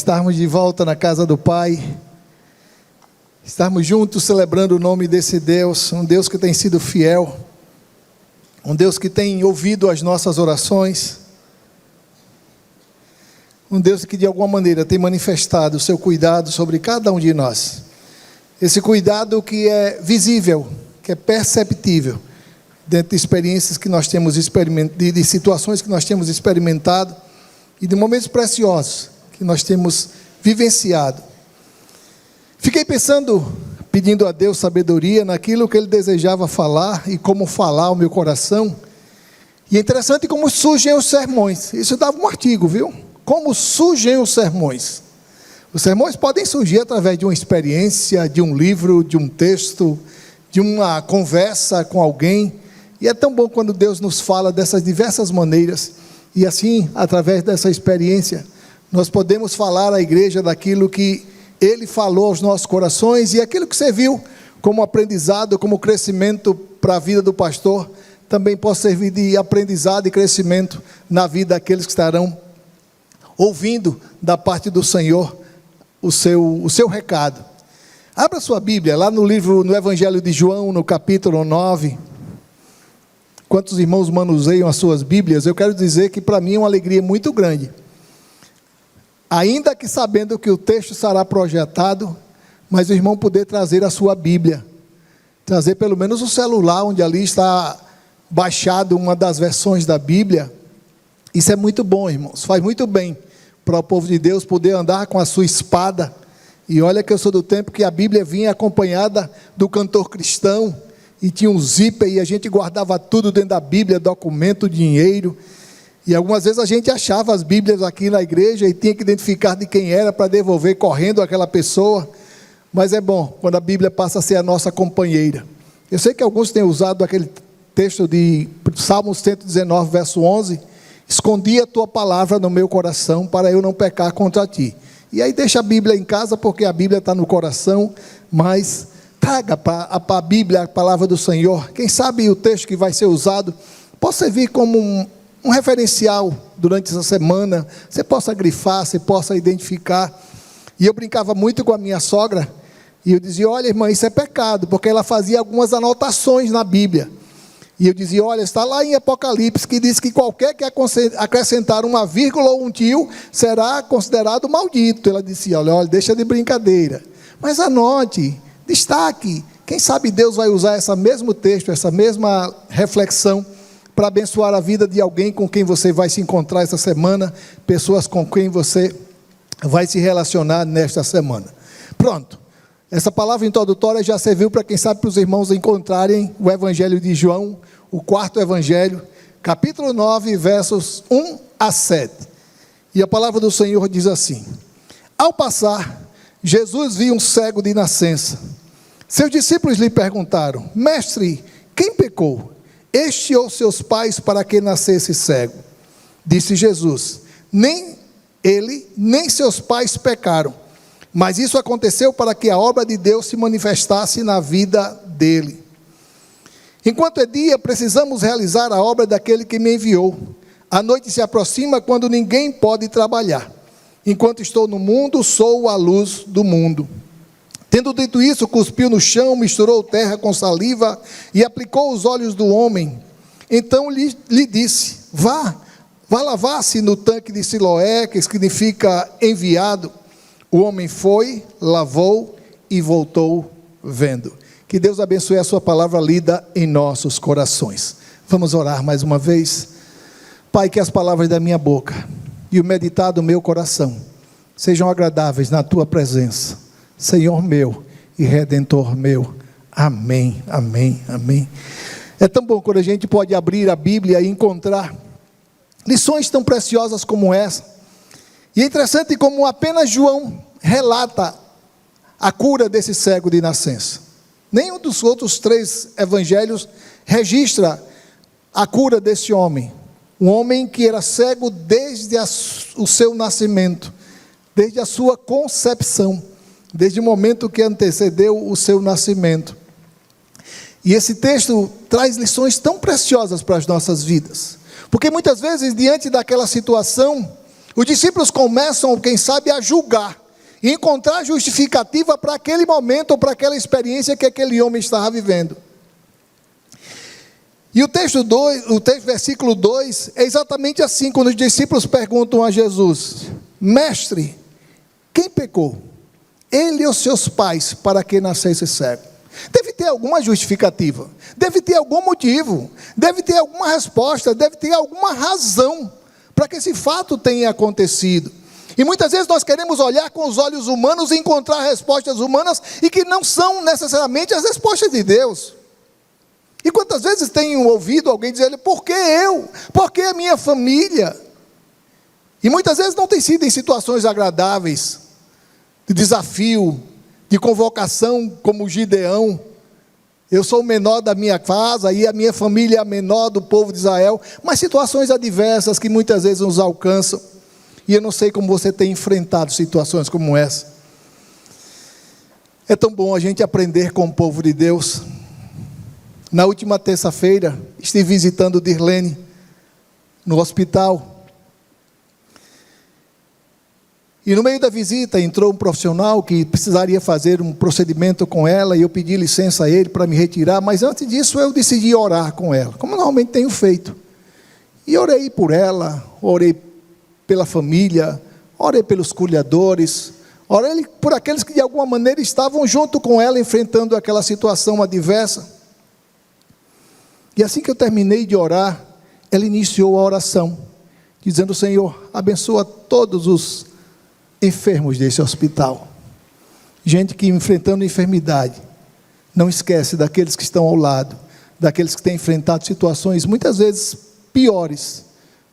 Estarmos de volta na casa do Pai, estarmos juntos celebrando o nome desse Deus, um Deus que tem sido fiel, um Deus que tem ouvido as nossas orações, um Deus que de alguma maneira tem manifestado o seu cuidado sobre cada um de nós. Esse cuidado que é visível, que é perceptível, dentro de experiências que nós temos experimentado, de situações que nós temos experimentado e de momentos preciosos que nós temos vivenciado. Fiquei pensando, pedindo a Deus sabedoria naquilo que Ele desejava falar e como falar ao meu coração. E é interessante como surgem os sermões. Isso dava um artigo, viu? Como surgem os sermões. Os sermões podem surgir através de uma experiência, de um livro, de um texto, de uma conversa com alguém. E é tão bom quando Deus nos fala dessas diversas maneiras. E assim, através dessa experiência, nós podemos falar à igreja daquilo que Ele falou aos nossos corações e aquilo que serviu como aprendizado, como crescimento para a vida do pastor, também pode servir de aprendizado e crescimento na vida daqueles que estarão ouvindo da parte do Senhor o seu recado. Abra sua Bíblia, lá no Evangelho de João, no capítulo 9. Quantos irmãos manuseiam as suas Bíblias? Eu quero dizer que para mim é uma alegria muito grande. Ainda que sabendo que o texto será projetado, mas o irmão poder trazer a sua Bíblia, trazer pelo menos o celular, onde ali está baixado uma das versões da Bíblia. Isso é muito bom, irmãos, faz muito bem para o povo de Deus poder andar com a sua espada. E olha que eu sou do tempo que a Bíblia vinha acompanhada do cantor cristão, e tinha um zíper, e a gente guardava tudo dentro da Bíblia, documento, dinheiro. E algumas vezes a gente achava as Bíblias aqui na igreja e tinha que identificar de quem era para devolver correndo àquela pessoa. Mas é bom quando a Bíblia passa a ser a nossa companheira. Eu sei que alguns têm usado aquele texto de Salmos 119, verso 11. Escondi a tua palavra no meu coração para eu não pecar contra ti. E aí deixa a Bíblia em casa, porque a Bíblia está no coração, mas traga para a Bíblia a palavra do Senhor. Quem sabe o texto que vai ser usado pode servir como um referencial durante essa semana, você possa grifar, você possa identificar. E eu brincava muito com a minha sogra, e eu dizia, olha irmã, isso é pecado, porque ela fazia algumas anotações na Bíblia, e eu dizia, olha, está lá em Apocalipse, que diz que qualquer que acrescentar uma vírgula ou um tio, será considerado maldito. Ela disse, olha, deixa de brincadeira, mas anote, destaque, quem sabe Deus vai usar esse mesmo texto, essa mesma reflexão, para abençoar a vida de alguém com quem você vai se encontrar essa semana, pessoas com quem você vai se relacionar nesta semana. Pronto, essa palavra introdutória já serviu para quem sabe para os irmãos encontrarem o Evangelho de João, o quarto Evangelho, capítulo 9, versos 1 a 7. E a palavra do Senhor diz assim: ao passar, Jesus viu um cego de nascença. Seus discípulos lhe perguntaram, mestre, quem pecou? Este ou seus pais para que nascesse cego? Disse Jesus, nem ele, nem seus pais pecaram, mas isso aconteceu para que a obra de Deus se manifestasse na vida dele. Enquanto é dia, precisamos realizar a obra daquele que me enviou. A noite se aproxima quando ninguém pode trabalhar. Enquanto estou no mundo, sou a luz do mundo. Tendo dito isso, cuspiu no chão, misturou terra com saliva e aplicou os olhos do homem. Então lhe disse, vá lavar-se no tanque de Siloé, que significa enviado. O homem foi, lavou e voltou vendo. Que Deus abençoe a sua palavra lida em nossos corações. Vamos orar mais uma vez. Pai, que as palavras da minha boca e o meditar do meu coração sejam agradáveis na tua presença, Senhor meu e Redentor meu. Amém, amém, amém. É tão bom quando a gente pode abrir a Bíblia e encontrar lições tão preciosas como essa. E é interessante como apenas João relata a cura desse cego de nascença. Nenhum dos outros 3 evangelhos registra a cura desse homem. Um homem que era cego desde o seu nascimento, desde a sua concepção, desde o momento que antecedeu o seu nascimento. E esse texto traz lições tão preciosas para as nossas vidas, porque muitas vezes, diante daquela situação, Os discípulos começam, quem sabe, a julgar, e encontrar justificativa para aquele momento ou para aquela experiência que aquele homem estava vivendo. E o versículo 2, é exatamente assim, quando os discípulos perguntam a Jesus: Mestre, quem pecou? Ele ou seus pais, para que nascesse cego? Deve ter alguma justificativa, deve ter algum motivo, deve ter alguma resposta, deve ter alguma razão para que esse fato tenha acontecido. E muitas vezes nós queremos olhar com os olhos humanos e encontrar respostas humanas e que não são necessariamente as respostas de Deus. E quantas vezes tenho ouvido alguém dizer: por que eu? Por que a minha família? E muitas vezes não tem sido em situações agradáveis, de desafio, de convocação, como Gideão. Eu sou o menor da minha casa e a minha família é a menor do povo de Israel. Mas situações adversas que muitas vezes nos alcançam. E eu não sei como você tem enfrentado situações como essa. É tão bom a gente aprender com o povo de Deus. Na última terça-feira, estive visitando Dirlene no hospital. E no meio da visita entrou um profissional que precisaria fazer um procedimento com ela, e eu pedi licença a ele para me retirar, mas antes disso eu decidi orar com ela, como normalmente tenho feito. E orei por ela, orei pela família, orei pelos cuidadores, orei por aqueles que de alguma maneira estavam junto com ela, enfrentando aquela situação adversa. E assim que eu terminei de orar, ela iniciou a oração, dizendo: Senhor, abençoa todos os enfermos desse hospital. Gente que enfrentando enfermidade, não esquece daqueles que estão ao lado, daqueles que têm enfrentado situações muitas vezes piores,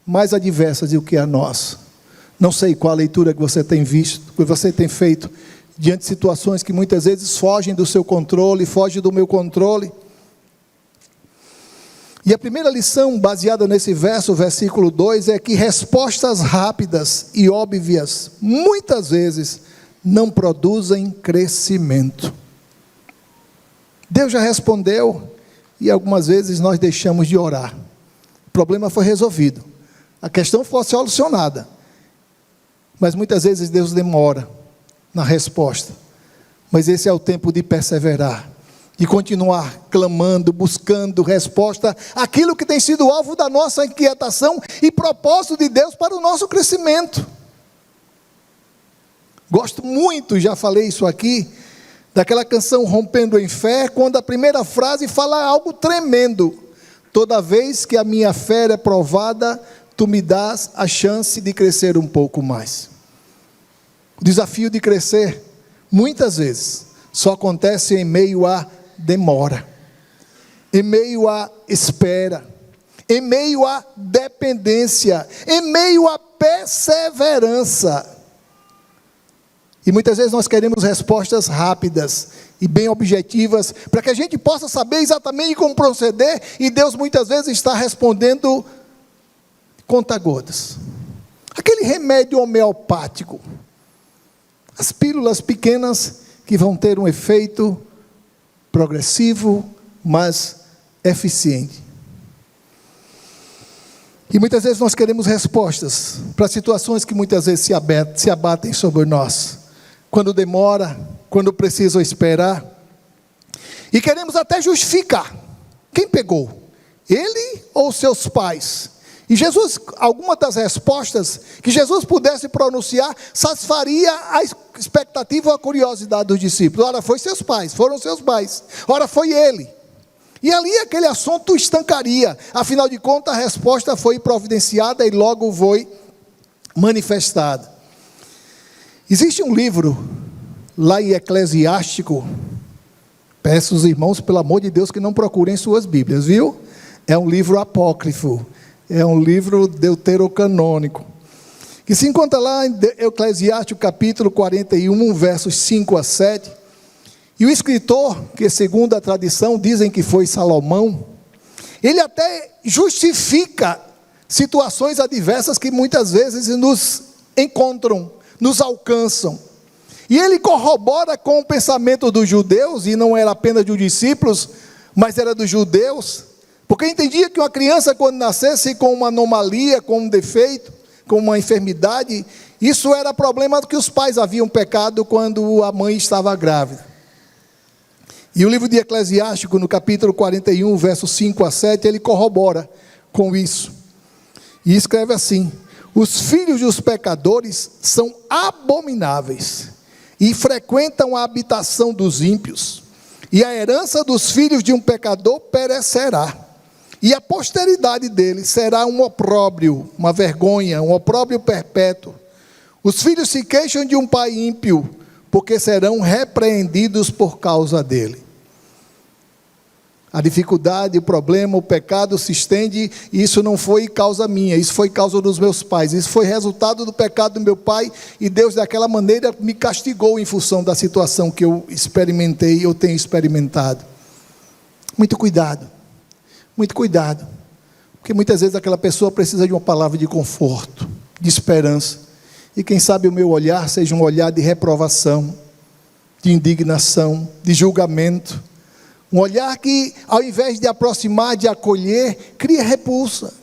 mais adversas do que a nossa. Não sei qual a leitura que você tem visto, que você tem feito, diante de situações que muitas vezes fogem do seu controle, fogem do meu controle. E a primeira lição, baseada nesse verso, versículo 2, é que respostas rápidas e óbvias, muitas vezes, não produzem crescimento. Deus já respondeu, e algumas vezes nós deixamos de orar. O problema foi resolvido, a questão foi solucionada, mas muitas vezes Deus demora na resposta. Mas esse é o tempo de perseverar, de continuar clamando, buscando resposta àquilo que tem sido alvo da nossa inquietação e propósito de Deus para o nosso crescimento. Gosto muito, já falei isso aqui, daquela canção Rompendo em Fé, quando a primeira frase fala algo tremendo: toda vez que a minha fé é provada, tu me dás a chance de crescer um pouco mais. O desafio de crescer, muitas vezes, só acontece em meio a demora, em meio à espera, em meio à dependência, em meio à perseverança. E muitas vezes nós queremos respostas rápidas e bem objetivas, para que a gente possa saber exatamente como proceder, e Deus muitas vezes está respondendo conta-gotas. Aquele remédio homeopático, as pílulas pequenas que vão ter um efeito progressivo, mas eficiente. E muitas vezes nós queremos respostas para situações que muitas vezes se abatem sobre nós, quando demora, quando precisa esperar, e queremos até justificar. Quem pegou? Ele ou seus pais? E Jesus, alguma das respostas que Jesus pudesse pronunciar, satisfaria a expectativa ou a curiosidade dos discípulos. Ora, foi seus pais, foram seus pais. Ora, foi ele. E ali aquele assunto estancaria. Afinal de contas, a resposta foi providenciada e logo foi manifestada. Existe um livro, lá em Eclesiástico, peço aos irmãos, pelo amor de Deus, que não procurem suas Bíblias, viu? É um livro apócrifo. É um livro deuterocanônico, que se encontra lá em Eclesiástico capítulo 41, versos 5 a 7, e o escritor, que segundo a tradição dizem que foi Salomão, ele até justifica situações adversas que muitas vezes nos encontram, nos alcançam, e ele corrobora com o pensamento dos judeus, e não era apenas dos discípulos, mas era dos judeus, porque entendia que uma criança, quando nascesse com uma anomalia, com um defeito, com uma enfermidade, isso era problema do que os pais haviam pecado quando a mãe estava grávida. E o livro de Eclesiástico, no capítulo 41, versos 5 a 7, ele corrobora com isso. E escreve assim: os filhos dos pecadores são abomináveis e frequentam a habitação dos ímpios, e a herança dos filhos de um pecador perecerá, e a posteridade dele será um opróbrio, uma vergonha, um opróbrio perpétuo. Os filhos se queixam de um pai ímpio, porque serão repreendidos por causa dele. A dificuldade, o problema, o pecado se estende, e isso não foi causa minha, isso foi causa dos meus pais, isso foi resultado do pecado do meu pai, e Deus daquela maneira me castigou em função da situação que eu experimentei, eu tenho experimentado. Muito cuidado, porque muitas vezes aquela pessoa precisa de uma palavra de conforto, de esperança, e quem sabe o meu olhar seja um olhar de reprovação, de indignação, de julgamento, um olhar que, ao invés de aproximar, de acolher, cria repulsa,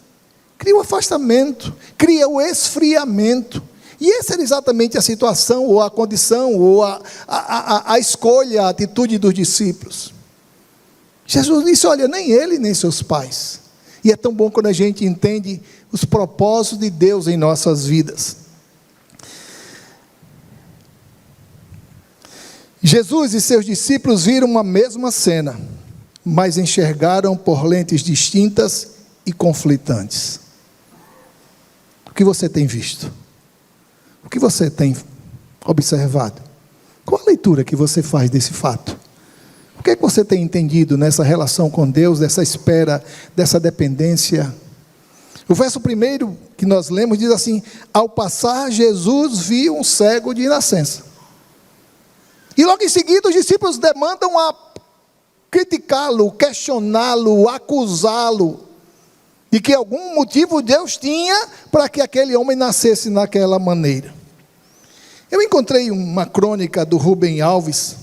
cria o afastamento, cria o esfriamento. E essa era exatamente a situação, ou a condição, ou a escolha, a atitude dos discípulos. Jesus disse: olha, nem ele, nem seus pais. E é tão bom quando a gente entende os propósitos de Deus em nossas vidas. Jesus e seus discípulos viram uma mesma cena, mas enxergaram por lentes distintas e conflitantes. O que você tem visto? O que você tem observado? Qual a leitura que você faz desse fato? O que é que você tem entendido nessa relação com Deus, dessa espera, dessa dependência? O verso primeiro que nós lemos diz assim: ao passar, Jesus viu um cego de nascença. E logo em seguida os discípulos demandam a criticá-lo, questioná-lo, acusá-lo, de que algum motivo Deus tinha para que aquele homem nascesse naquela maneira. Eu encontrei uma crônica do Rubem Alves,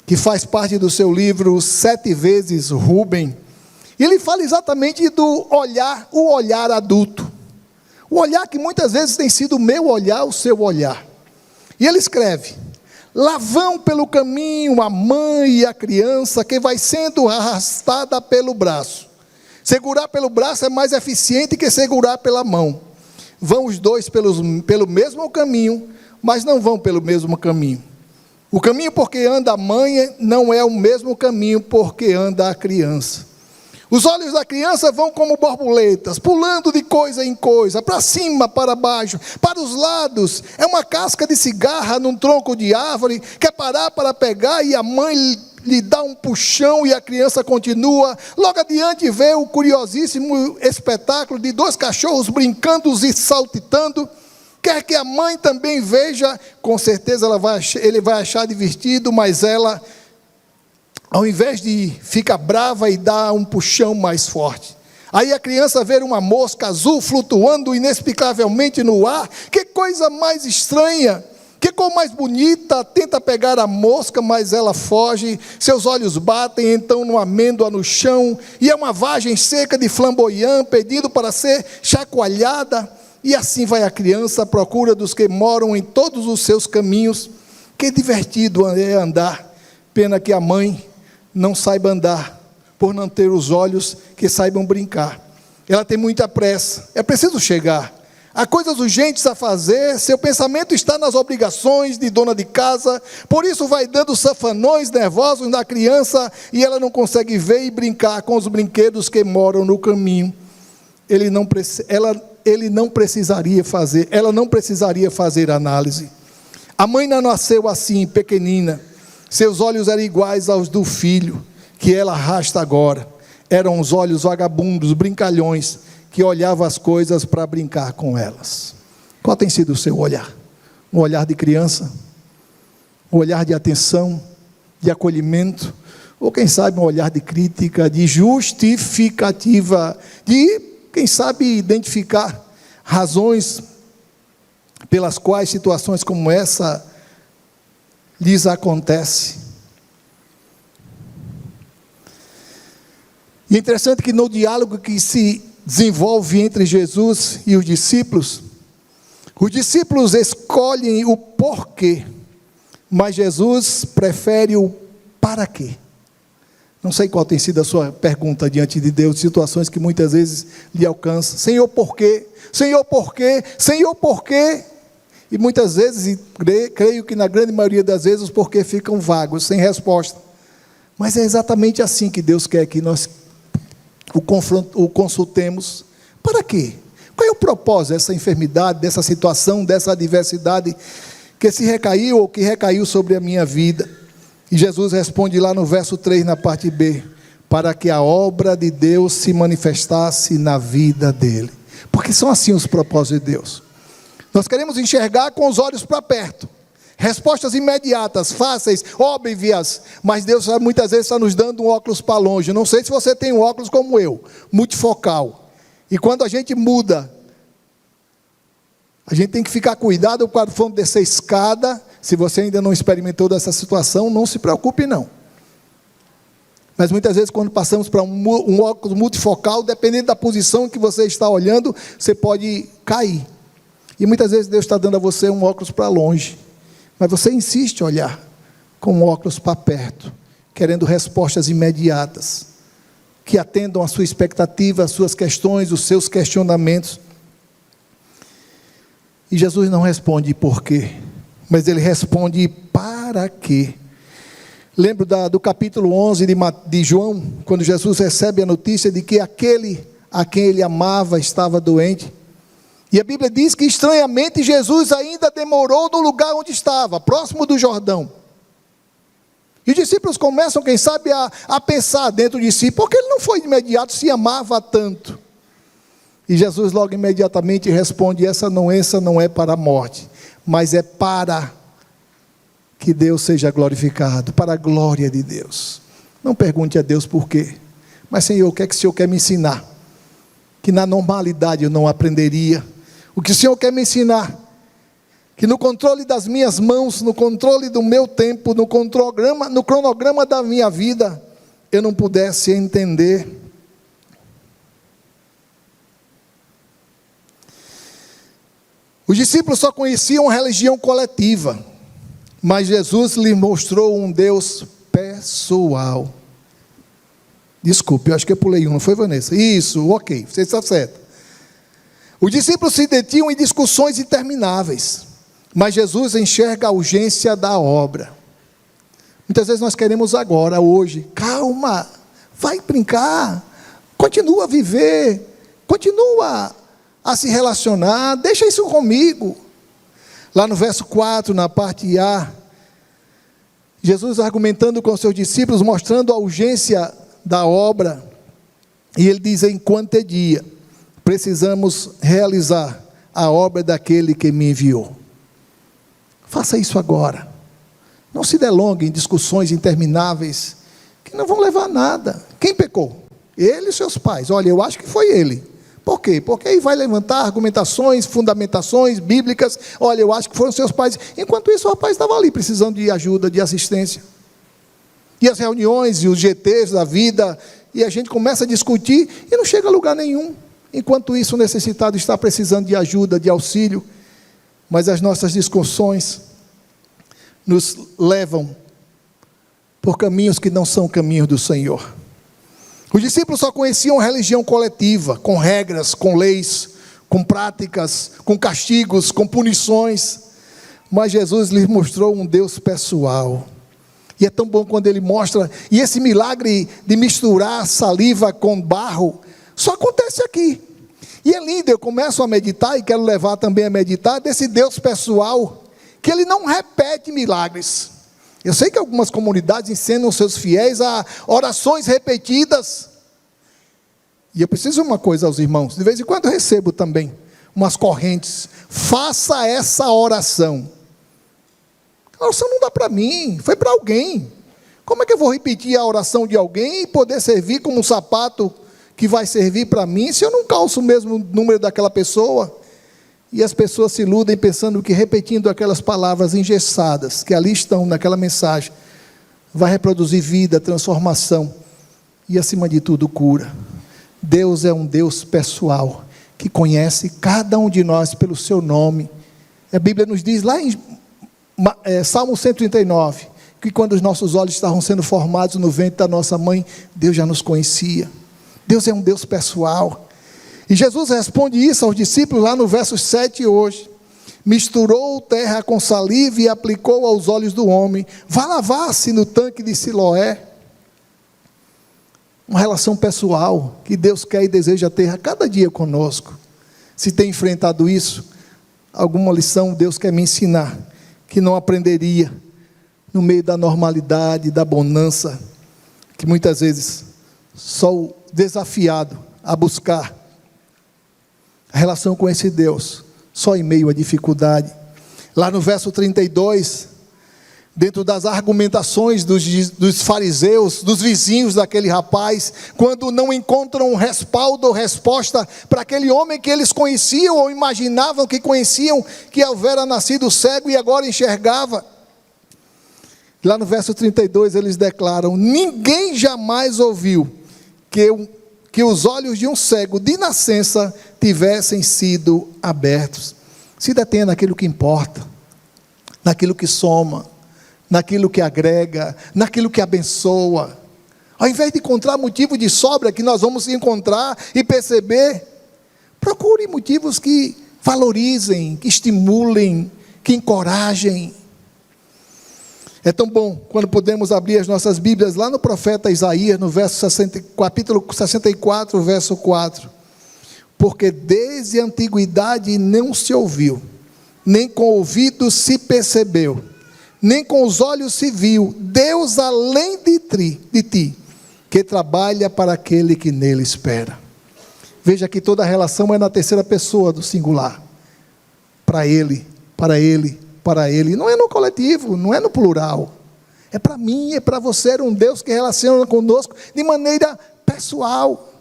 que faz parte do seu livro 7 vezes Rubem, e ele fala exatamente do olhar, o olhar adulto, o olhar que muitas vezes tem sido o meu olhar, o seu olhar. E ele escreve: lá vão pelo caminho a mãe e a criança, que vai sendo arrastada pelo braço. Segurar pelo braço é mais eficiente que segurar pela mão. Vão os dois pelo mesmo caminho, mas não vão pelo mesmo caminho. O caminho porque anda a mãe não é o mesmo caminho porque anda a criança. Os olhos da criança vão como borboletas, pulando de coisa em coisa, para cima, para baixo, para os lados. É uma casca de cigarra num tronco de árvore, quer parar para pegar e a mãe lhe dá um puxão e a criança continua. Logo adiante vê o curiosíssimo espetáculo de 2 cachorros brincando e saltitando. Quer que a mãe também veja, com certeza ele vai achar divertido, mas ela, ao invés de ficar brava e dar um puxão mais forte. Aí a criança vê uma mosca azul flutuando inexplicavelmente no ar. Que coisa mais estranha, que cor mais bonita. Tenta pegar a mosca, mas ela foge. Seus olhos batem então numa amêndoa no chão, e é uma vagem seca de flamboyant pedindo para ser chacoalhada. E assim vai a criança à procura dos que moram em todos os seus caminhos. Que divertido é andar. Pena que a mãe não saiba andar, por não ter os olhos que saibam brincar. Ela tem muita pressa, é preciso chegar. Há coisas urgentes a fazer, seu pensamento está nas obrigações de dona de casa, por isso vai dando safanões nervosos na criança, e ela não consegue ver e brincar com os brinquedos que moram no caminho. Ela não precisaria fazer análise. A mãe não nasceu assim, pequenina. Seus olhos eram iguais aos do filho, que ela arrasta agora. Eram os olhos vagabundos, brincalhões, que olhavam as coisas para brincar com elas. Qual tem sido o seu olhar? Um olhar de criança? Um olhar de atenção, de acolhimento? Ou quem sabe um olhar de crítica, de justificativa, de, quem sabe, identificar razões pelas quais situações como essa lhes acontece. E é interessante que no diálogo que se desenvolve entre Jesus e os discípulos, Os discípulos escolhem o porquê, mas Jesus prefere o para quê. Não sei qual tem sido a sua pergunta diante de Deus, situações que muitas vezes lhe alcançam. Senhor, por quê? Senhor, por quê? Senhor, por quê? E muitas vezes, e creio que na grande maioria das vezes, os porquê ficam vagos, sem resposta. Mas é exatamente assim que Deus quer que nós o consultemos. Para quê? Qual é o propósito dessa enfermidade, dessa situação, dessa adversidade que se recaiu ou que recaiu sobre a minha vida? E Jesus responde lá no verso 3, na parte B, para que a obra de Deus se manifestasse na vida dele. Porque são assim os propósitos de Deus. Nós queremos enxergar com os olhos para perto, respostas imediatas, fáceis, óbvias, mas Deus muitas vezes está nos dando um óculos para longe. Não sei se você tem um óculos como eu, multifocal, e quando a gente muda, a gente tem que ficar cuidado quando for descer escada. Se você ainda não experimentou dessa situação, não se preocupe não. Mas muitas vezes quando passamos para um óculos multifocal, dependendo da posição em que você está olhando, você pode cair. E muitas vezes Deus está dando a você um óculos para longe, mas você insiste em olhar com um óculos para perto, querendo respostas imediatas, que atendam a sua expectativa, as suas questões, os seus questionamentos. E Jesus não responde por quê, mas ele responde para quê. Lembro do capítulo 11 de João, quando Jesus recebe a notícia de que aquele a quem ele amava estava doente. E a Bíblia diz que estranhamente Jesus ainda demorou no lugar onde estava, próximo do Jordão. E os discípulos começam, quem sabe, a pensar dentro de si, porque ele não foi de imediato, se amava tanto. E Jesus logo imediatamente responde, essa não é para a morte, mas é para que Deus seja glorificado, para a glória de Deus. Não pergunte a Deus por quê, mas Senhor, o que é que o Senhor quer me ensinar? Que na normalidade eu não aprenderia. O que o Senhor quer me ensinar? Que no controle das minhas mãos, no controle do meu tempo, no cronograma da minha vida, eu não pudesse entender. Os discípulos só conheciam uma religião coletiva, mas Jesus lhes mostrou um Deus pessoal. Desculpe, eu acho que eu pulei um, não foi, Vanessa? Isso, ok, você está certo. Os discípulos se detinham em discussões intermináveis, mas Jesus enxerga a urgência da obra. Muitas vezes nós queremos agora, hoje, calma, vai brincar, continua a viver, continua a se relacionar, deixa isso comigo. Lá no verso 4, na parte A, Jesus argumentando com seus discípulos, mostrando a urgência da obra, e ele diz, enquanto é dia, precisamos realizar a obra daquele que me enviou. Faça isso agora. Não se delongue em discussões intermináveis, que não vão levar a nada. Quem pecou? Ele e seus pais. Olha, eu acho que foi ele. Por quê? Porque aí vai levantar argumentações, fundamentações bíblicas. Olha, eu acho que foram seus pais. Enquanto isso, o rapaz estava ali, precisando de ajuda, de assistência. E as reuniões, e os GTs da vida, e a gente começa a discutir, e não chega a lugar nenhum. Enquanto isso, o necessitado está precisando de ajuda, de auxílio, mas as nossas discussões nos levam por caminhos que não são caminhos do Senhor. Os discípulos só conheciam a religião coletiva, com regras, com leis, com práticas, com castigos, com punições, mas Jesus lhes mostrou um Deus pessoal. E é tão bom quando ele mostra, e esse milagre de misturar saliva com barro, só acontece aqui. E é lindo, eu começo a meditar, e quero levar também a meditar, desse Deus pessoal, que ele não repete milagres. Eu sei que algumas comunidades ensinam seus fiéis a orações repetidas. E eu preciso de uma coisa aos irmãos, de vez em quando eu recebo também umas correntes. Faça essa oração. A oração não dá para mim, foi para alguém. Como é que eu vou repetir a oração de alguém e poder servir como um sapato que vai servir para mim, se eu não calço o mesmo número daquela pessoa? E as pessoas se iludem pensando que repetindo aquelas palavras engessadas, que ali estão naquela mensagem, vai reproduzir vida, transformação, e acima de tudo cura. Deus é um Deus pessoal, que conhece cada um de nós pelo seu nome, A Bíblia nos diz lá em Salmo 139, que quando os nossos olhos estavam sendo formados no ventre da nossa mãe, Deus já nos conhecia. Deus é um Deus pessoal. E Jesus responde isso aos discípulos lá no verso 7 hoje. Misturou terra com saliva e aplicou aos olhos do homem. Vá lavar-se no tanque de Siloé. Uma relação pessoal que Deus quer e deseja ter a cada dia conosco. Se tem enfrentado isso, alguma lição Deus quer me ensinar, que não aprenderia no meio da normalidade, da bonança, que muitas vezes sou desafiado a buscar a relação com esse Deus, só em meio à dificuldade. Lá no verso 32, dentro das argumentações dos fariseus, dos vizinhos daquele rapaz, quando não encontram respaldo ou resposta para aquele homem que eles conheciam ou imaginavam que conheciam, que houvera nascido cego e agora enxergava. Lá no verso 32 eles declaram: ninguém jamais ouviu que os olhos de um cego de nascença tivessem sido abertos. Se detenha naquilo que importa, naquilo que soma, naquilo que agrega, naquilo que abençoa. Ao invés de encontrar motivo de sobra que nós vamos encontrar e perceber, procure motivos que valorizem, que estimulem, que encorajem. É tão bom quando podemos abrir as nossas Bíblias lá no profeta Isaías, no capítulo 64, verso 4. Porque desde a antiguidade não se ouviu, nem com o ouvido se percebeu, nem com os olhos se viu, Deus além de ti, que trabalha para aquele que nele espera. Veja que toda a relação é na terceira pessoa do singular. Para ele, para ele, para ele. Não é no coletivo, não é no plural. É para mim, é para você. É um Deus que relaciona conosco de maneira pessoal,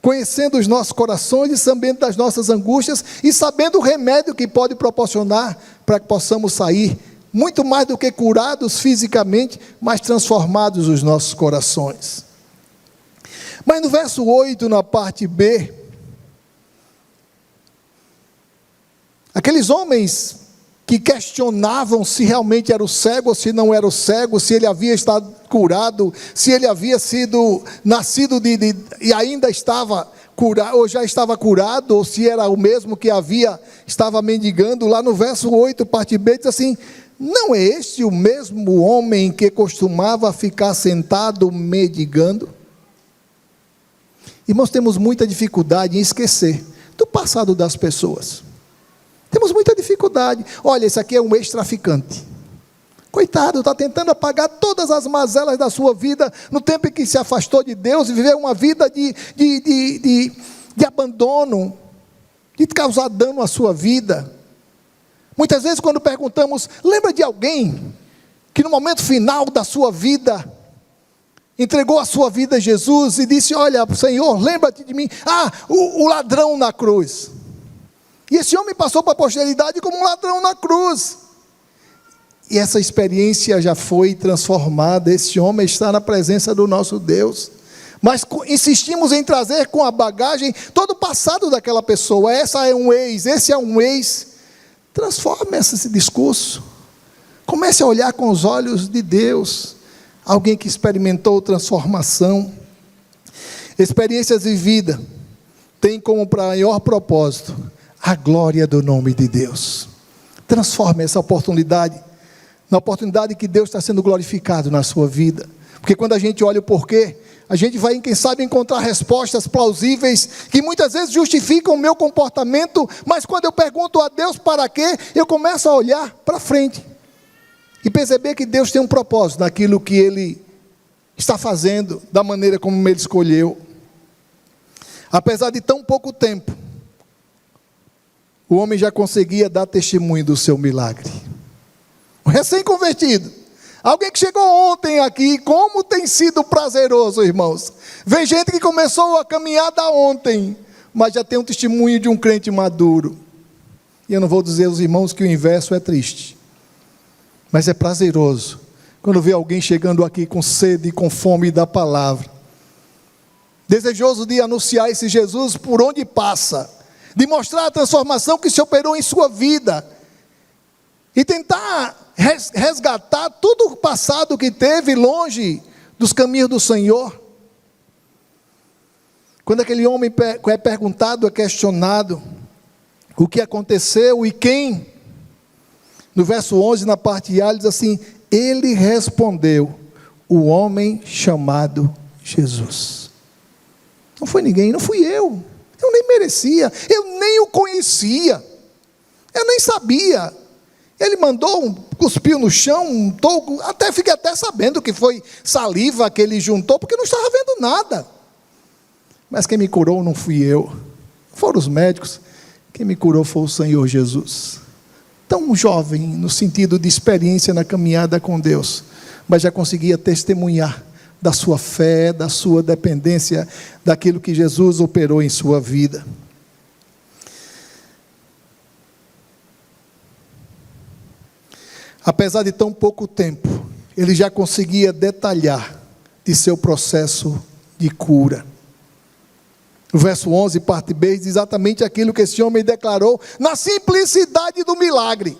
conhecendo os nossos corações e sabendo das nossas angústias e sabendo o remédio que pode proporcionar para que possamos sair muito mais do que curados fisicamente, mas transformados os nossos corações. Mas no verso 8, na parte B, aqueles homens que questionavam se realmente era o cego ou se não era o cego, se ele havia estado curado, se ele havia sido nascido e ainda estava curado, ou já estava curado, ou se era o mesmo que estava mendigando. Lá no verso 8, parte B, diz assim: não é este o mesmo homem que costumava ficar sentado mendigando? Irmãos, temos muita dificuldade em esquecer do passado das pessoas. Temos muita dificuldade. Olha, esse aqui é um ex-traficante. Coitado, está tentando apagar todas as mazelas da sua vida, no tempo em que se afastou de Deus e viveu uma vida de abandono, de causar dano à sua vida. Muitas vezes quando perguntamos, lembra de alguém que no momento final da sua vida, entregou a sua vida a Jesus e disse: olha, Senhor, lembra-te de mim. O ladrão na cruz. E esse homem passou para a posteridade como um ladrão na cruz. E essa experiência já foi transformada. Esse homem está na presença do nosso Deus. Mas insistimos em trazer com a bagagem todo o passado daquela pessoa. Esse é um ex. Transforme esse discurso. Comece a olhar com os olhos de Deus. Alguém que experimentou transformação. Experiências de vida tem como maior propósito a glória do nome de Deus. Transforme essa oportunidade na oportunidade que Deus está sendo glorificado na sua vida. Porque quando a gente olha o porquê, a gente vai, quem sabe, encontrar respostas plausíveis, que muitas vezes justificam o meu comportamento, mas quando eu pergunto a Deus para quê, eu começo a olhar para frente, e perceber que Deus tem um propósito naquilo que Ele está fazendo, da maneira como Ele escolheu. Apesar de tão pouco tempo, o homem já conseguia dar testemunho do seu milagre. Um recém-convertido, alguém que chegou ontem aqui, como tem sido prazeroso, irmãos. Vem gente que começou a caminhada ontem, mas já tem um testemunho de um crente maduro. E eu não vou dizer aos irmãos que o inverso é triste, mas é prazeroso quando vê alguém chegando aqui com sede e com fome da palavra, desejoso de anunciar esse Jesus por onde passa, de mostrar a transformação que se operou em sua vida, e tentar resgatar tudo o passado que teve longe dos caminhos do Senhor. Quando aquele homem é perguntado, é questionado o que aconteceu e quem, no verso 11, na parte A, ele diz assim: ele respondeu, o homem chamado Jesus. Não foi ninguém, não fui eu nem merecia, eu nem o conhecia, eu nem sabia. Ele mandou, cuspiu no chão, fiquei até sabendo que foi saliva que ele juntou, porque não estava vendo nada. Mas quem me curou não fui eu, foram os médicos. Quem me curou foi o Senhor Jesus. Tão jovem, no sentido de experiência na caminhada com Deus, mas já conseguia testemunhar da sua fé, da sua dependência, daquilo que Jesus operou em sua vida. Apesar de tão pouco tempo, ele já conseguia detalhar de seu processo de cura. O verso 11, parte B, diz exatamente aquilo que esse homem declarou na simplicidade do milagre.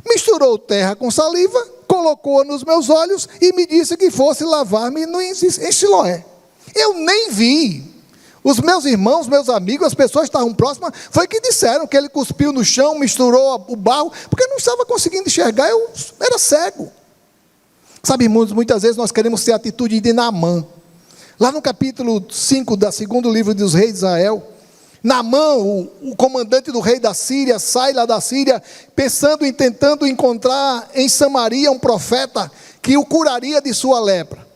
Misturou terra com saliva, colocou-a nos meus olhos e me disse que fosse lavar-me em Siloé. Eu nem vi. Os meus irmãos, meus amigos, as pessoas que estavam próximas, foi que disseram que ele cuspiu no chão, misturou o barro, porque não estava conseguindo enxergar, eu era cego. Sabe, muitas vezes nós queremos ter a atitude de Naamã. Lá no capítulo 5 do segundo livro dos reis de Israel, Naamã, o comandante do rei da Síria, sai lá da Síria, pensando em tentando encontrar em Samaria um profeta que o curaria de sua lepra.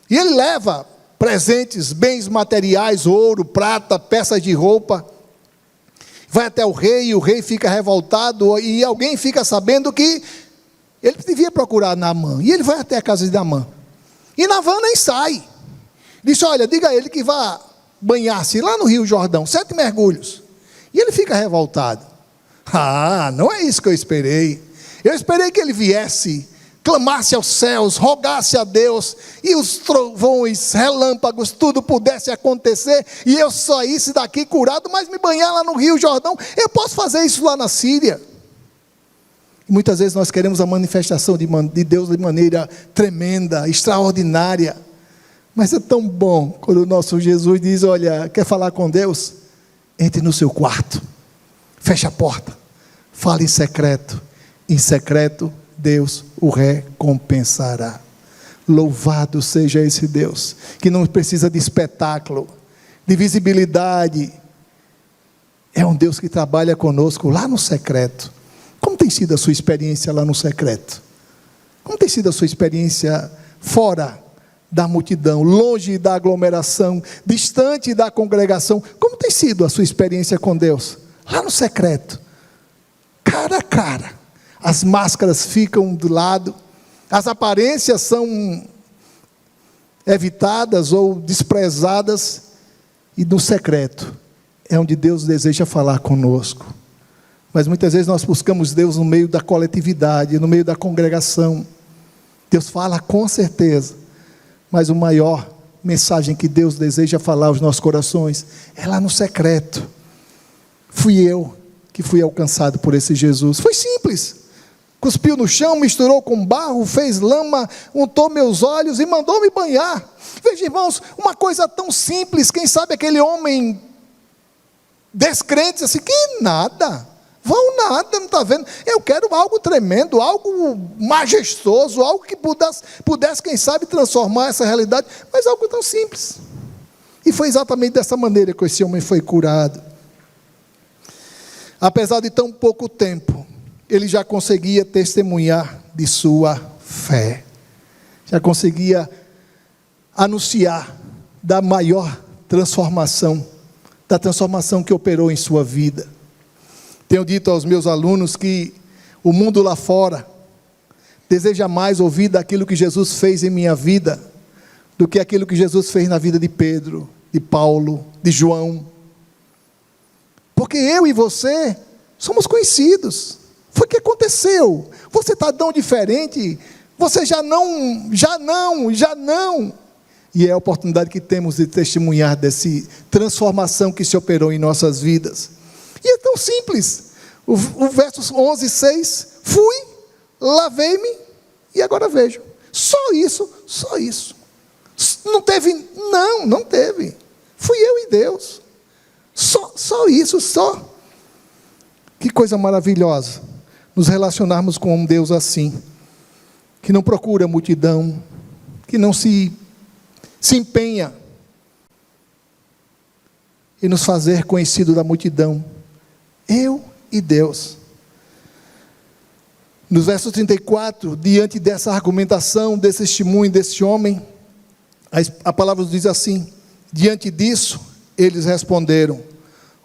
E ele leva presentes, bens materiais, ouro, prata, peças de roupa, vai até o rei, e o rei fica revoltado, e alguém fica sabendo que ele devia procurar Naamã, e ele vai até a casa de Naamã, e Naamã nem sai, disse: olha, diga a ele que vá banhar-se lá no Rio Jordão, 7 mergulhos, e ele fica revoltado. Não é isso que eu esperei que ele viesse, clamasse aos céus, rogasse a Deus, e os trovões, relâmpagos, tudo pudesse acontecer, e eu saísse daqui curado, mas me banhar lá no Rio Jordão, eu posso fazer isso lá na Síria. E muitas vezes nós queremos a manifestação de Deus de maneira tremenda, extraordinária, mas é tão bom quando o nosso Jesus diz: olha, quer falar com Deus? Entre no seu quarto, feche a porta, fale em secreto Deus o recompensará. Louvado seja esse Deus, que não precisa de espetáculo, de visibilidade. É um Deus que trabalha conosco lá no secreto. Como tem sido a sua experiência lá no secreto? Como tem sido a sua experiência fora da multidão, longe da aglomeração, distante da congregação? Como tem sido a sua experiência com Deus? Lá no secreto, cara a cara. As máscaras ficam do lado, as aparências são evitadas ou desprezadas, e no secreto é onde Deus deseja falar conosco. Mas muitas vezes nós buscamos Deus no meio da coletividade, no meio da congregação. Deus fala com certeza, mas a maior mensagem que Deus deseja falar aos nossos corações é lá no secreto. Fui eu que fui alcançado por esse Jesus. Foi simples. Cuspiu no chão, misturou com barro, fez lama, untou meus olhos e mandou me banhar. Veja, irmãos, uma coisa tão simples. Quem sabe aquele homem descrente, assim, que nada, vão nada, não está vendo? Eu quero algo tremendo, algo majestoso, algo que pudesse, quem sabe, transformar essa realidade, mas algo tão simples. E foi exatamente dessa maneira que esse homem foi curado. Apesar de tão pouco tempo, ele já conseguia testemunhar de sua fé, já conseguia anunciar da maior transformação, da transformação que operou em sua vida. Tenho dito aos meus alunos que o mundo lá fora deseja mais ouvir daquilo que Jesus fez em minha vida, do que aquilo que Jesus fez na vida de Pedro, de Paulo, de João, porque eu e você somos conhecidos. Foi o que aconteceu. Você está tão diferente, você já não. E é a oportunidade que temos de testemunhar dessa transformação que se operou em nossas vidas. E é tão simples. O verso 11, 6, fui, lavei-me e agora vejo. Só isso, só isso. Não teve, não teve. Fui eu e Deus. Só isso, só. Que coisa maravilhosa nos relacionarmos com um Deus assim, que não procura multidão, que não se empenha em nos fazer conhecido da multidão. Eu e Deus. No verso 34, diante dessa argumentação, desse testemunho, desse homem, a palavra diz assim: diante disso, eles responderam: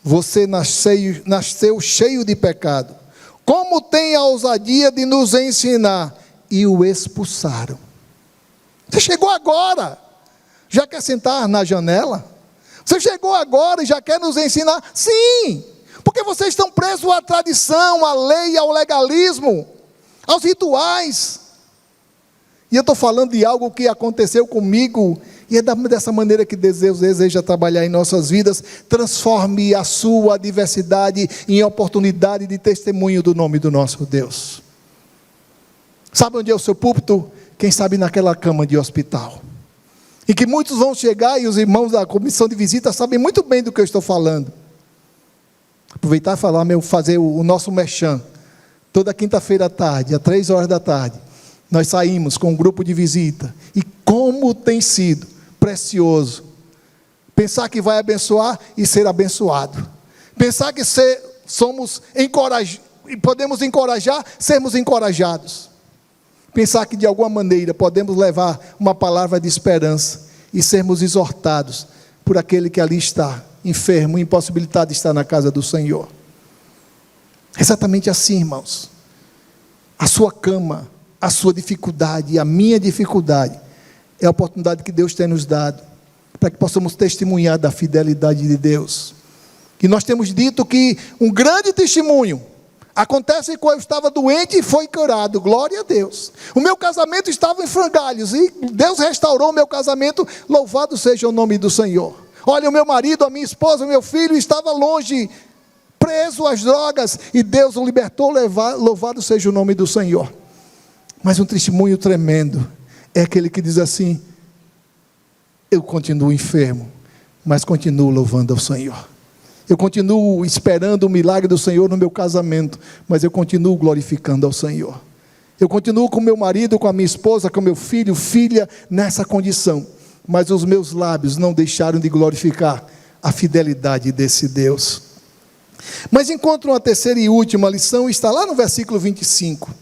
você nasceu cheio de pecado. Como tem a ousadia de nos ensinar? E o expulsaram. Você chegou agora, já quer sentar na janela? Você chegou agora e já quer nos ensinar? Sim, porque vocês estão presos à tradição, à lei, ao legalismo, aos rituais. E eu estou falando de algo que aconteceu comigo, e é dessa maneira que Deus deseja trabalhar em nossas vidas. Transforme a sua adversidade em oportunidade de testemunho do nome do nosso Deus. Sabe onde é o seu púlpito? Quem sabe naquela cama de hospital, em que muitos vão chegar, e os irmãos da comissão de visita sabem muito bem do que eu estou falando. Aproveitar e falar, fazer o nosso merchan. Toda quinta-feira à tarde, às 3 horas da tarde, nós saímos com um grupo de visita, e como tem sido precioso pensar que vai abençoar e ser abençoado, pensar que podemos encorajar, sermos encorajados, pensar que de alguma maneira podemos levar uma palavra de esperança e sermos exortados por aquele que ali está, enfermo, impossibilitado de estar na casa do Senhor. Exatamente assim, irmãos. A sua cama, a sua dificuldade, a minha dificuldade, é a oportunidade que Deus tem nos dado, para que possamos testemunhar da fidelidade de Deus. E nós temos dito que um grande testemunho acontece quando eu estava doente e foi curado, glória a Deus. O meu casamento estava em frangalhos, e Deus restaurou o meu casamento, louvado seja o nome do Senhor. Olha, o meu marido, a minha esposa, o meu filho estava longe, preso às drogas, e Deus o libertou, louvado seja o nome do Senhor. Mas um testemunho tremendo é aquele que diz assim: eu continuo enfermo, mas continuo louvando ao Senhor. Eu continuo esperando o milagre do Senhor no meu casamento, mas eu continuo glorificando ao Senhor. Eu continuo com meu marido, com a minha esposa, com meu filho, filha, nessa condição, mas os meus lábios não deixaram de glorificar a fidelidade desse Deus. Mas encontro uma terceira e última lição, está lá no versículo 25.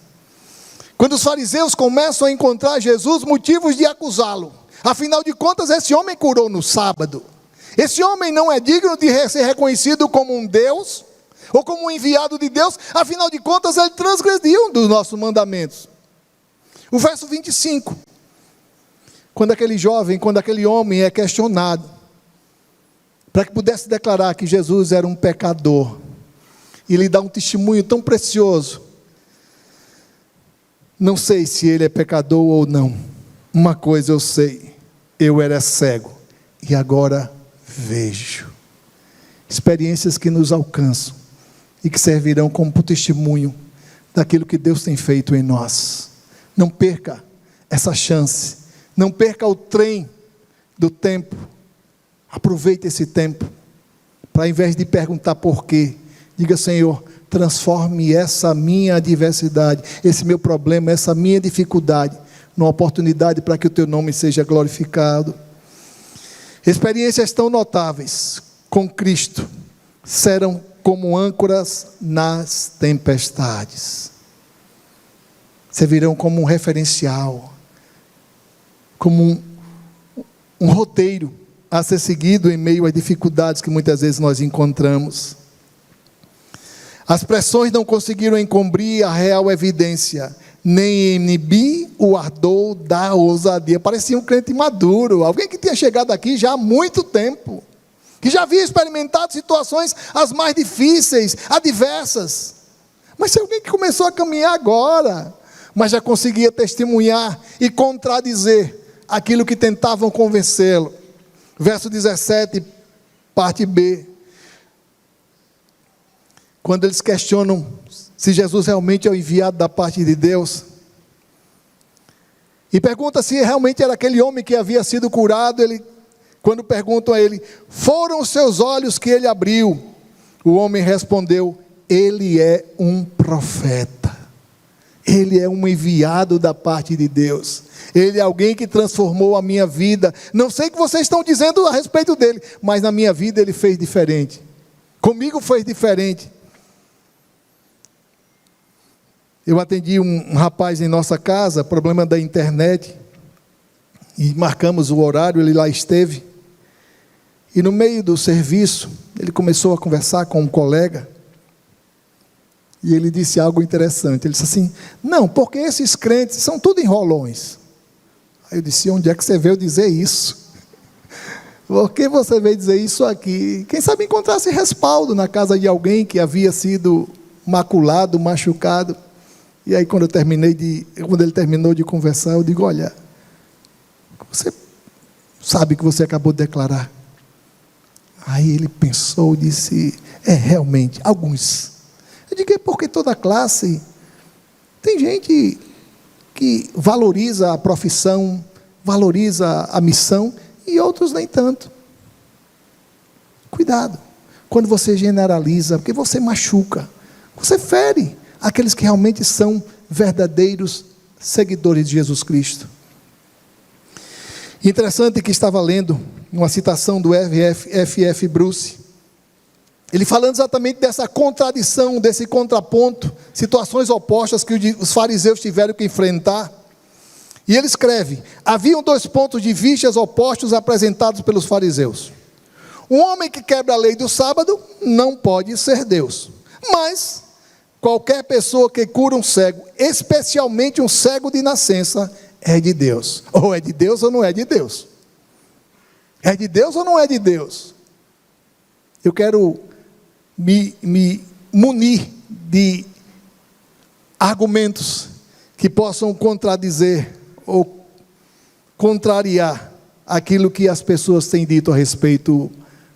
Quando os fariseus começam a encontrar Jesus motivos de acusá-lo. Afinal de contas, esse homem curou no sábado. Esse homem não é digno de ser reconhecido como um Deus, ou como um enviado de Deus. Afinal de contas, ele transgrediu um dos nossos mandamentos. O verso 25. Quando aquele homem é questionado, para que pudesse declarar que Jesus era um pecador, e lhe dá um testemunho tão precioso. Não sei se ele é pecador ou não. Uma coisa eu sei: eu era cego e agora vejo. Experiências que nos alcançam e que servirão como testemunho daquilo que Deus tem feito em nós. Não perca essa chance. Não perca o trem do tempo. Aproveite esse tempo para, ao invés de perguntar por quê, diga: Senhor, transforme essa minha adversidade, esse meu problema, essa minha dificuldade, numa oportunidade para que o teu nome seja glorificado. Experiências tão notáveis com Cristo serão como âncoras nas tempestades. Servirão como um referencial, como um roteiro a ser seguido em meio às dificuldades que muitas vezes nós encontramos. As pressões não conseguiram encobrir a real evidência, nem inibir o ardor da ousadia. Parecia um crente maduro, alguém que tinha chegado aqui já há muito tempo, que já havia experimentado situações as mais difíceis, adversas. Mas se alguém que começou a caminhar agora, mas já conseguia testemunhar e contradizer aquilo que tentavam convencê-lo. Verso 17, parte B. quando eles questionam se Jesus realmente é o enviado da parte de Deus, e pergunta se realmente era aquele homem que havia sido curado, quando perguntam a ele, foram os seus olhos que ele abriu? O homem respondeu, ele é um profeta, ele é um enviado da parte de Deus, ele é alguém que transformou a minha vida. Não sei o que vocês estão dizendo a respeito dele, mas na minha vida ele fez diferente, comigo foi diferente. Eu atendi um rapaz em nossa casa, problema da internet, e marcamos o horário, ele lá esteve, e no meio do serviço, ele começou a conversar com um colega, e ele disse algo interessante, ele disse assim, não, porque esses crentes são tudo enrolões. Aí eu disse, onde é que você veio dizer isso? Por que você veio dizer isso aqui? Quem sabe encontrasse respaldo na casa de alguém que havia sido maculado, machucado. E aí quando ele terminou de conversar, eu digo, olha, você sabe que você acabou de declarar. Aí ele pensou, disse, realmente, alguns. Eu digo, é porque toda classe, tem gente que valoriza a profissão, valoriza a missão, e outros nem tanto. Cuidado, quando você generaliza, porque você machuca, você fere aqueles que realmente são verdadeiros seguidores de Jesus Cristo. Interessante que estava lendo uma citação do F.F. Bruce, ele falando exatamente dessa contradição, desse contraponto, situações opostas que os fariseus tiveram que enfrentar. E ele escreve, haviam 2 pontos de vista opostos apresentados pelos fariseus. Um homem que quebra a lei do sábado não pode ser Deus, mas qualquer pessoa que cura um cego, especialmente um cego de nascença, é de Deus. Ou é de Deus ou não é de Deus. É de Deus ou não é de Deus? Eu quero me munir de argumentos que possam contradizer ou contrariar aquilo que as pessoas têm dito a respeito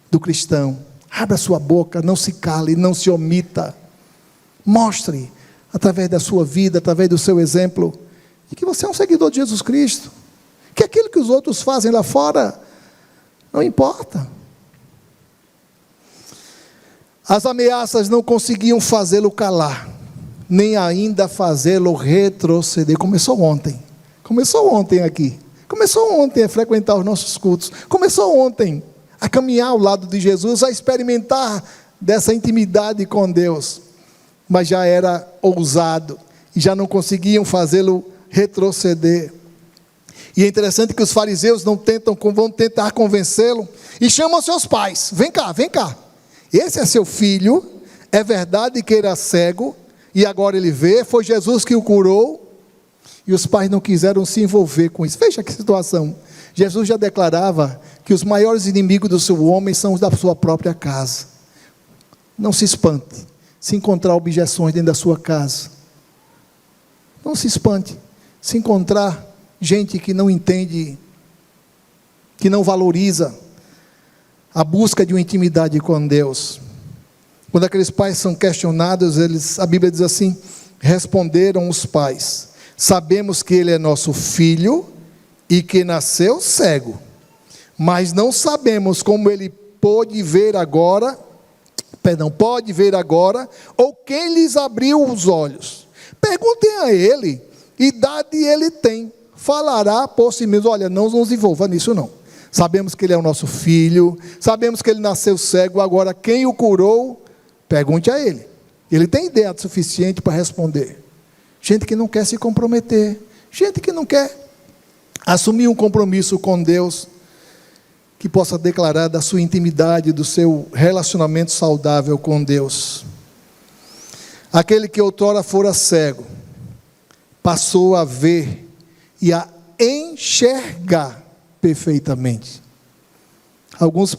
do cristão. Abra sua boca, não se cale, não se omita. Mostre, através da sua vida, através do seu exemplo, de que você é um seguidor de Jesus Cristo, que aquilo que os outros fazem lá fora, não importa. As ameaças não conseguiam fazê-lo calar, nem ainda fazê-lo retroceder. Começou ontem aqui, começou ontem a frequentar os nossos cultos, começou ontem a caminhar ao lado de Jesus, a experimentar dessa intimidade com Deus, mas já era ousado, e já não conseguiam fazê-lo retroceder. E é interessante que os fariseus vão tentar convencê-lo, e chamam seus pais, vem cá, esse é seu filho, é verdade que ele era cego, e agora ele vê, foi Jesus que o curou, e os pais não quiseram se envolver com isso. Veja que situação, Jesus já declarava que os maiores inimigos do seu homem são os da sua própria casa. Não se espante se encontrar objeções dentro da sua casa. Não se espante se encontrar gente que não entende, que não valoriza a busca de uma intimidade com Deus. Quando aqueles pais são questionados, a Bíblia diz assim, responderam os pais, sabemos que ele é nosso filho e que nasceu cego, mas não sabemos como ele pode ver agora, ou quem lhes abriu os olhos. Perguntem a ele, idade ele tem, falará por si mesmo. Olha, não nos envolva nisso não. Sabemos que ele é o nosso filho, sabemos que ele nasceu cego, agora quem o curou, pergunte a ele. Ele tem ideia suficiente para responder. Gente que não quer se comprometer, gente que não quer assumir um compromisso com Deus, que possa declarar da sua intimidade, do seu relacionamento saudável com Deus. Aquele que outrora fora cego, passou a ver e a enxergar perfeitamente. Alguns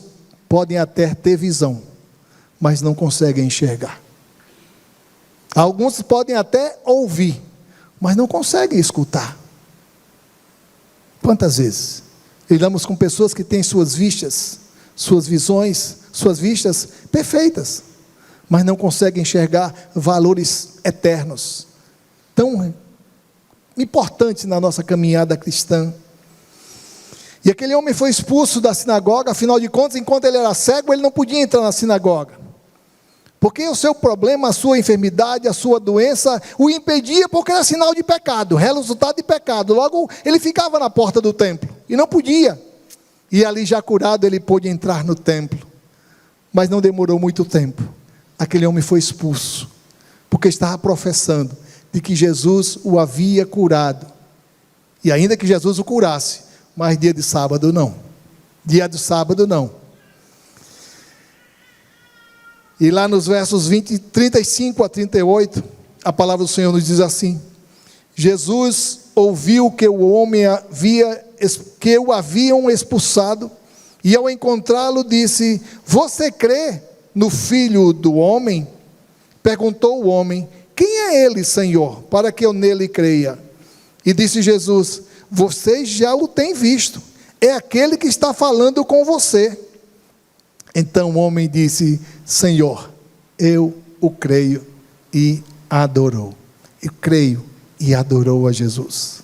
podem até ter visão, mas não conseguem enxergar. Alguns podem até ouvir, mas não conseguem escutar. Quantas vezes lidamos com pessoas que têm suas vistas, suas visões, suas vistas perfeitas, mas não consegue enxergar valores eternos, tão importantes na nossa caminhada cristã. E aquele homem foi expulso da sinagoga, afinal de contas, enquanto ele era cego, ele não podia entrar na sinagoga, porque o seu problema, a sua enfermidade, a sua doença, o impedia, porque era sinal de pecado, resultado de pecado. Logo, ele ficava na porta do templo, e não podia, e ali já curado, ele pôde entrar no templo. Mas não demorou muito tempo, aquele homem foi expulso, porque estava professando de que Jesus o havia curado, e ainda que Jesus o curasse, mas dia de sábado não, E lá nos versos 35 a 38, a palavra do Senhor nos diz assim: Jesus ouviu que o homem que o haviam expulsado, e ao encontrá-lo disse: você crê no Filho do Homem? Perguntou o homem: quem é ele, Senhor, para que eu nele creia? E disse Jesus: vocês já o têm visto, é aquele que está falando com você. Então o homem disse: Senhor, eu o creio, e adorou. Eu creio e adorou a Jesus.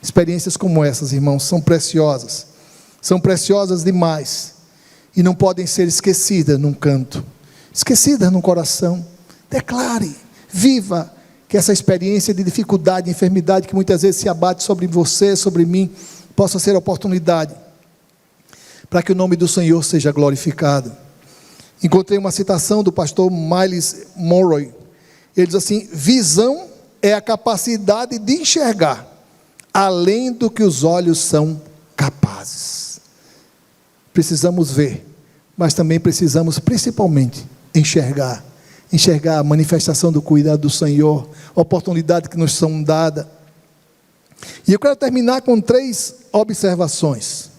Experiências como essas, irmãos, são preciosas demais, e não podem ser esquecidas num canto, esquecidas no coração. Declare, viva, que essa experiência de dificuldade, enfermidade, que muitas vezes se abate sobre você, sobre mim, possa ser oportunidade para que o nome do Senhor seja glorificado. Encontrei uma citação do pastor Miles Monroe. Ele diz assim: visão é a capacidade de enxergar além do que os olhos são capazes. Precisamos ver, mas também precisamos principalmente enxergar a manifestação do cuidado do Senhor, a oportunidade que nos são dada. E eu quero terminar com 3 observações.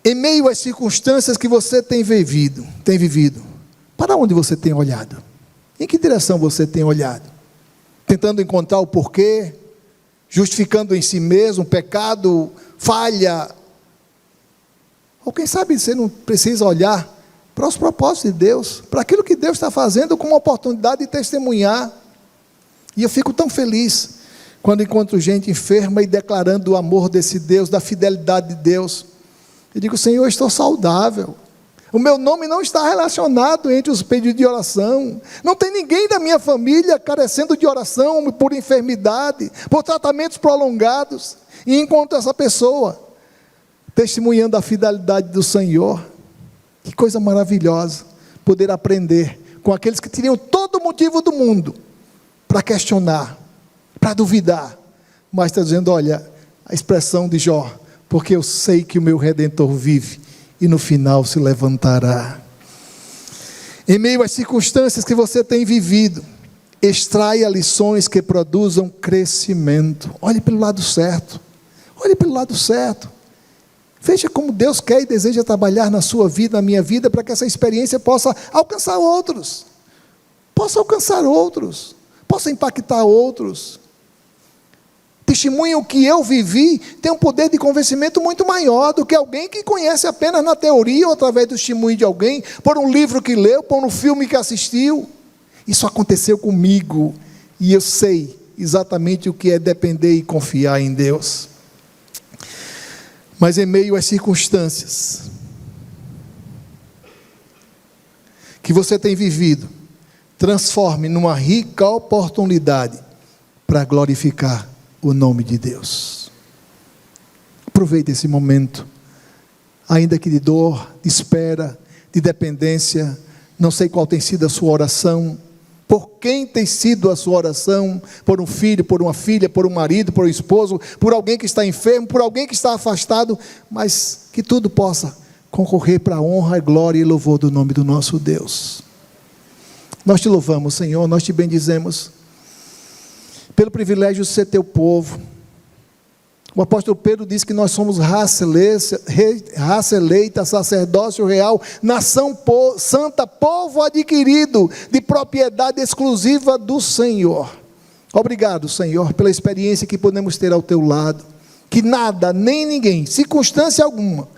Em meio às circunstâncias que você tem vivido, para onde você tem olhado? Em que direção você tem olhado? Tentando encontrar o porquê, justificando em si mesmo, pecado, falha. Ou quem sabe você não precisa olhar para os propósitos de Deus, para aquilo que Deus está fazendo, com uma oportunidade de testemunhar. E eu fico tão feliz quando encontro gente enferma e declarando o amor desse Deus, da fidelidade de Deus. Eu digo: Senhor, eu estou saudável, o meu nome não está relacionado entre os pedidos de oração, não tem ninguém da minha família carecendo de oração por enfermidade, por tratamentos prolongados, e encontro essa pessoa testemunhando a fidelidade do Senhor. Que coisa maravilhosa, poder aprender com aqueles que teriam todo o motivo do mundo para questionar, para duvidar, mas está dizendo: olha, a expressão de Jó: porque eu sei que o meu Redentor vive, e no final se levantará. Em meio às circunstâncias que você tem vivido, extraia lições que produzam crescimento. Olhe pelo lado certo, veja como Deus quer e deseja trabalhar na sua vida, na minha vida, para que essa experiência possa alcançar outros, possa impactar outros. Testemunho que eu vivi tem um poder de convencimento muito maior do que alguém que conhece apenas na teoria, ou através do testemunho de alguém, por um livro que leu, por um filme que assistiu. Isso aconteceu comigo, e eu sei exatamente o que é depender e confiar em Deus. Mas em meio às circunstâncias que você tem vivido, transforme numa rica oportunidade para glorificar o nome de Deus. Aproveite esse momento, ainda que de dor, de espera, de dependência. Não sei qual tem sido a sua oração, por quem tem sido a sua oração, por um filho, por uma filha, por um marido, por um esposo, por alguém que está enfermo, por alguém que está afastado, mas que tudo possa concorrer para a honra, glória e louvor do nome do nosso Deus. Nós te louvamos, Senhor, nós te bendizemos pelo privilégio de ser teu povo. O apóstolo Pedro diz que nós somos raça eleita, sacerdócio real, nação santa, povo adquirido, de propriedade exclusiva do Senhor. Obrigado, Senhor, pela experiência que podemos ter ao teu lado, que nada, nem ninguém, circunstância alguma,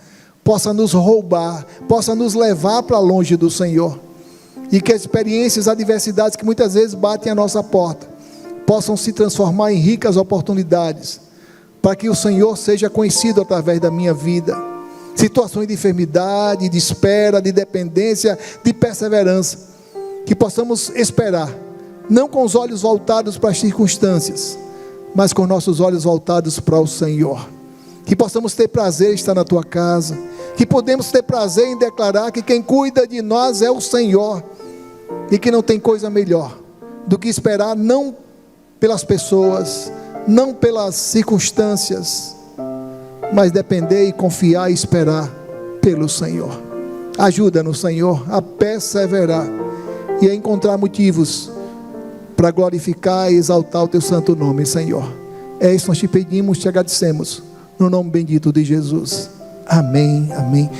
possa nos roubar, possa nos levar para longe do Senhor. e que as experiências, adversidades que muitas vezes batem à nossa porta, possam se transformar em ricas oportunidades, para que o Senhor seja conhecido através da minha vida. Situações de enfermidade, de espera, de dependência, de perseverança, que possamos esperar, não com os olhos voltados para as circunstâncias, mas com nossos olhos voltados para o Senhor. Que possamos ter prazer em estar na tua casa, que podemos ter prazer em declarar que quem cuida de nós é o Senhor, e que não tem coisa melhor do que esperar não pelas pessoas, não pelas circunstâncias, mas depender e confiar e esperar pelo Senhor. Ajuda-nos, Senhor, a perseverar e a encontrar motivos para glorificar e exaltar o teu santo nome, Senhor. É isso que nós te pedimos, te agradecemos, no nome bendito de Jesus. Amém, amém.